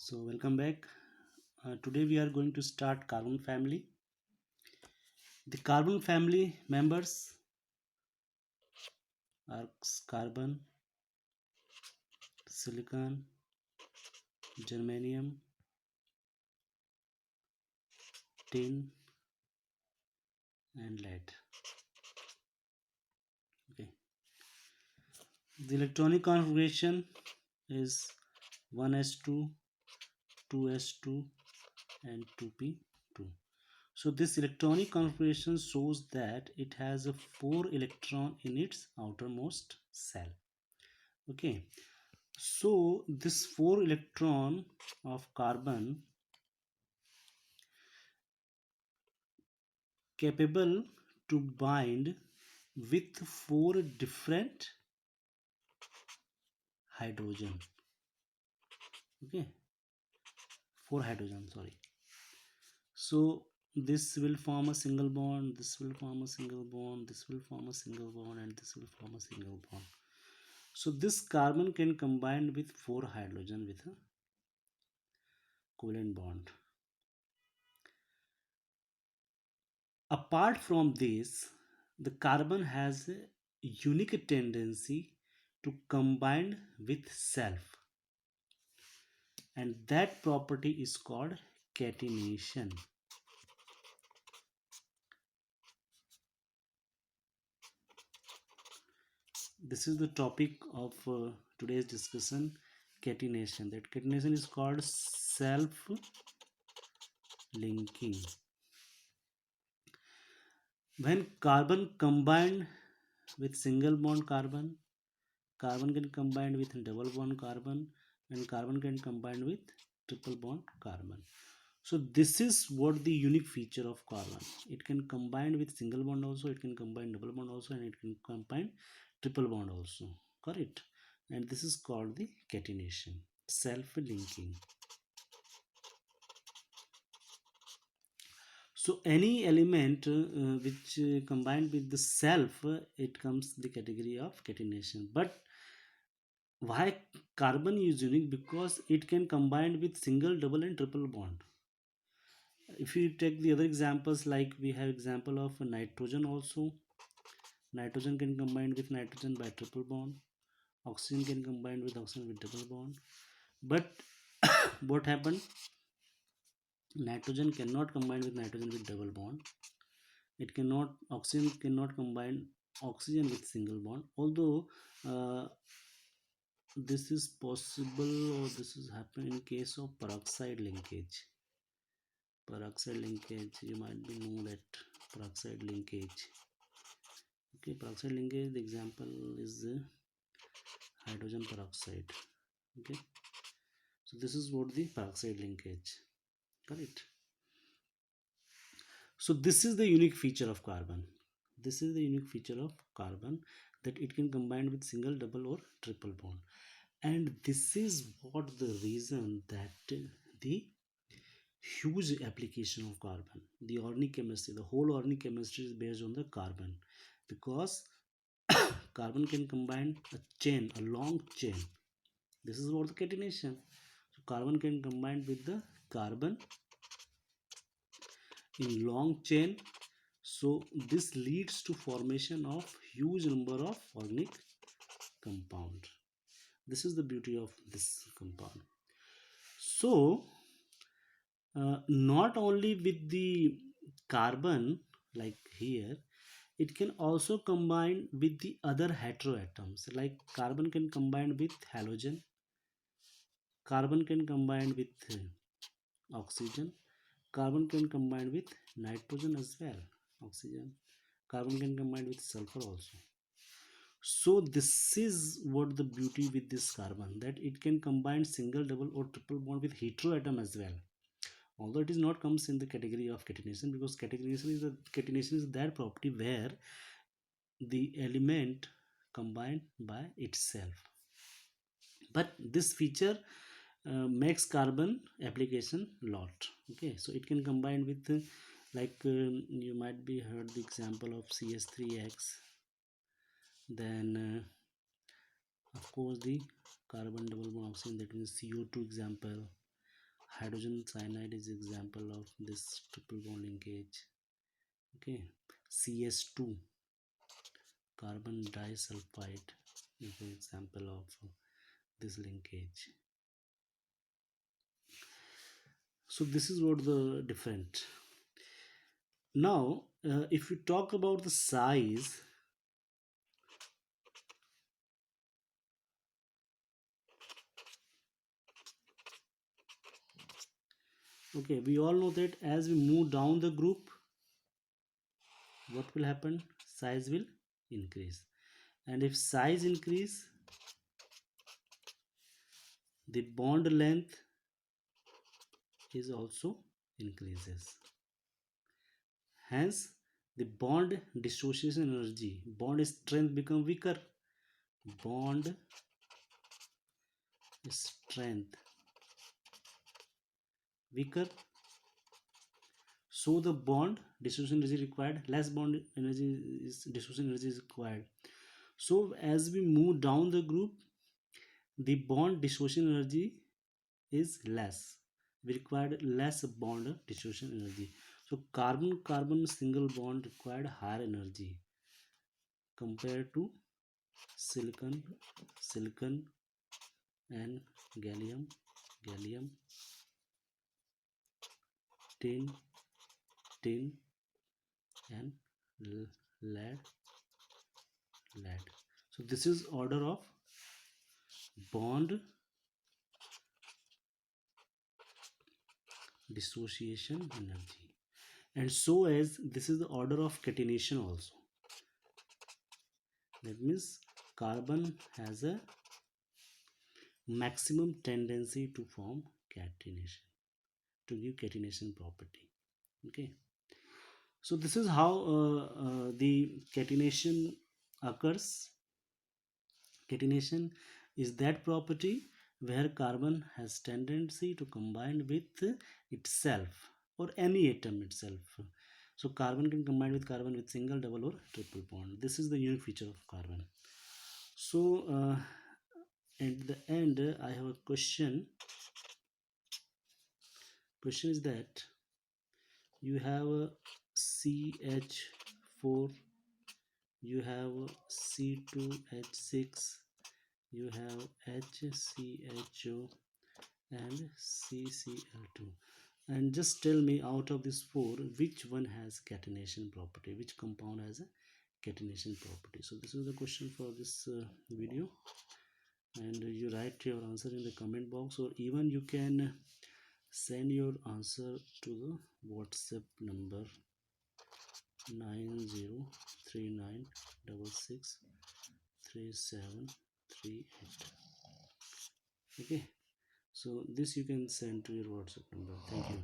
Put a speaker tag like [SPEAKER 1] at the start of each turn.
[SPEAKER 1] So welcome back. Today we are going to start carbon family. The carbon family members are carbon, silicon, germanium, tin, and lead. Okay. The electronic configuration is 1s2, 2s2, and 2p2. So this electronic configuration shows that it has a 4 electron in its outermost cell. Okay. So this 4 electron of carbon capable to bind with 4 different hydrogen. Okay, 4 hydrogen, sorry. So this will form a single bond, this will form a single bond, this will form a single bond, and this will form a single bond. So this carbon can combine with 4 hydrogen with a covalent bond. Apart from this, the carbon has a unique tendency to combine with self, and that property is called catenation. This is the topic of today's discussion, catenation. That catenation is called self linking. When carbon combined with single bond carbon, carbon can combine with double bond carbon, and carbon can combine with triple bond carbon. So this is what the unique feature of carbon. It can combine with single bond also, it can combine double bond also, and it can combine triple bond also. Correct? And this is called the catenation, self-linking. So any element which combined with the self, it comes the category of catenation. But why carbon is unique? Because it can combine with single, double, and triple bond. If you take the other examples, like we have example of nitrogen also. Nitrogen can combine with nitrogen by triple bond. Oxygen can combine with oxygen with double bond. But what happened? Nitrogen cannot combine with nitrogen with double bond. It cannot, oxygen cannot combine oxygen with single bond. Although this is possible, or this is happen in case of peroxide linkage. Peroxide linkage, you might be know that peroxide linkage. Okay, peroxide linkage, the example is hydrogen peroxide. Okay, so this is what the peroxide linkage. Correct. So this is the unique feature of carbon. This is the unique feature of carbon, that it can combine with single, double, or triple bond. And this is what the reason that the huge application of carbon, the organic chemistry, the whole organic chemistry is based on the carbon, because carbon can combine a chain, a long chain. This is what the catenation. So carbon can combine with the carbon in long chain. So this leads to formation of huge number of organic compound. This is the beauty of this compound. So not only with the carbon, like here, it can also combine with the other heteroatoms, like carbon can combine with halogen, carbon can combine with oxygen, carbon can combine with nitrogen as well, oxygen, carbon can combine with sulfur also. So this is what the beauty with this carbon, that it can combine single, double, or triple bond with heteroatom as well. Although it is not comes in the category of catenation, because catenation is that property where the element combined by itself. But this feature makes carbon application lot. Okay, so it can combine with you might be heard the example of CS3X. Then of course the carbon double bond oxygen, that means CO2 example. Hydrogen cyanide is example of this triple bond linkage. Okay, CS2, carbon disulfide, is an example of this linkage. So this is what the different. Now if we talk about the size, okay, we all know that as we move down the group, what will happen? Size will increase, and if size increase, the bond length is also increases. Hence the bond dissociation energy, bond strength become weaker. Bond strength weaker, so the bond dissociation energy required, less bond energy is dissociation energy is required. So as we move down the group, the bond dissociation energy is less, we required less bond dissociation energy. So carbon carbon single bond required higher energy compared to silicon silicon and gallium gallium, tin tin and lead lead. So this is order of bond dissociation energy, and so as this is the order of catenation also. That means carbon has a maximum tendency to form catenation, to give catenation property. Okay, so this is how the catenation occurs. Catenation is that property where carbon has tendency to combine with itself or any atom itself. So carbon can combine with carbon with single, double or triple bond. This is the unique feature of carbon. So at the end I have a question. Question is that you have a CH4, you have C2H6, you have HCHO and CCl2, and just tell me out of these four which one has catenation property, which compound has a catenation property. So this is the question for this video, and you write your answer in the comment box, or even you can send your answer to the WhatsApp number 9039663738. Okay, so this you can send to your WhatsApp number. Thank you.